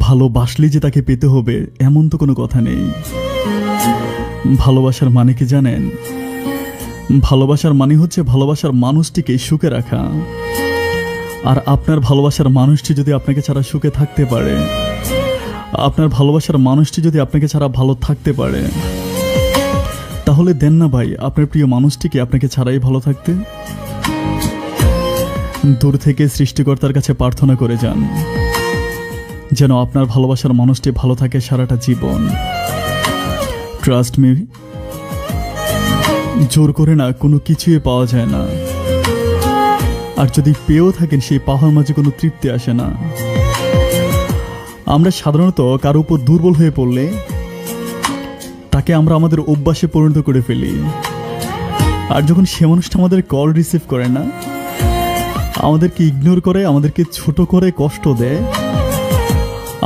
ভালোবাসলে যে তাকে পেতে হবে এমন তো কোনো কথা নেই। ভালোবাসার মানে কি জানেন? ভালোবাসার মানে হচ্ছে ভালোবাসার মানুষটিকে সুখে রাখা। আর আপনার ভালোবাসার মানুষটি যদি আপনাকে ছাড়া সুখে থাকতে পারে, আপনার ভালোবাসার মানুষটি যদি আপনাকে ছাড়া ভালো থাকতে পারে, তাহলে দেন না ভাই আপনার প্রিয় মানুষটিকে আপনাকে ছাড়াই ভালো থাকতে। দূর থেকে সৃষ্টিকর্তার কাছে প্রার্থনা করে যান যেন আপনার ভালোবাসার মানুষটি ভালো থাকে সারাটা জীবন। ট্রাস্ট মি, জোর করে না কোনো কিছুই পাওয়া যায় না। আর যদি পেয়েও থাকেন সেই পাওয়ার মাঝে কোনো তৃপ্তি আসে না। আমরা সাধারণত কারো উপর দুর্বল হয়ে পড়লে তাকে আমরা আমাদের অভ্যাসে পরিণত করে ফেলি। আর যখন সে মানুষটা আমাদের কল রিসিভ করে না, আমাদেরকে ইগনোর করে, আমাদেরকে ছোট করে কষ্ট দেয়,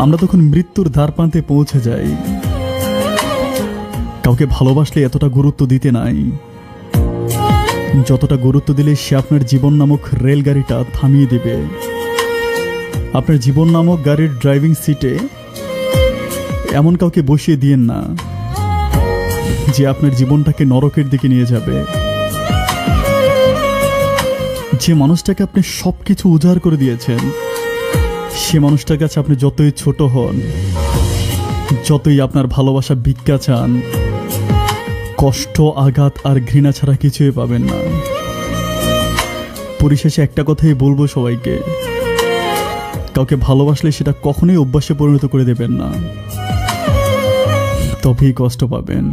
আমরা তখন মৃত্যুর দ্বার প্রান্তে পৌঁছে যাই। কাউকে ভালোবাসলে এতটা গুরুত্ব দিতে নাই, যতটা গুরুত্ব দিলে সে আপনার জীবন নামক রেলগাড়িটা থামিয়ে দিবে। আপনার জীবন নামক গাড়ির ড্রাইভিং সিটে এমন কাউকে বসিয়ে দিয়েন না যে আপনার জীবনটাকে নরকের দিকে নিয়ে যাবে। যে মানুষটাকে আপনি সবকিছু উজাড় করে দিয়েছেন, সে মানুষটার কাছে আপনি যতই ছোট হন, যতই আপনার ভালোবাসা ভিক্ষা চান, কষ্ট, আঘাত আর ঘৃণা ছাড়া কিছুই পাবেন না। পরিশেষে একটা কথাই বলবো সবাইকে, কাউকে ভালোবাসলে সেটা কখনোই অভ্যাসে পরিণত করে দেবেন না, তবেই কষ্ট পাবেন।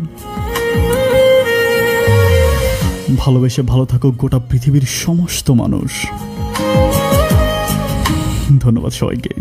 ভালোবেসে ভালো থাকুক গোটা পৃথিবীর সমস্ত মানুষ। ধন্যবাদ সবাইকে।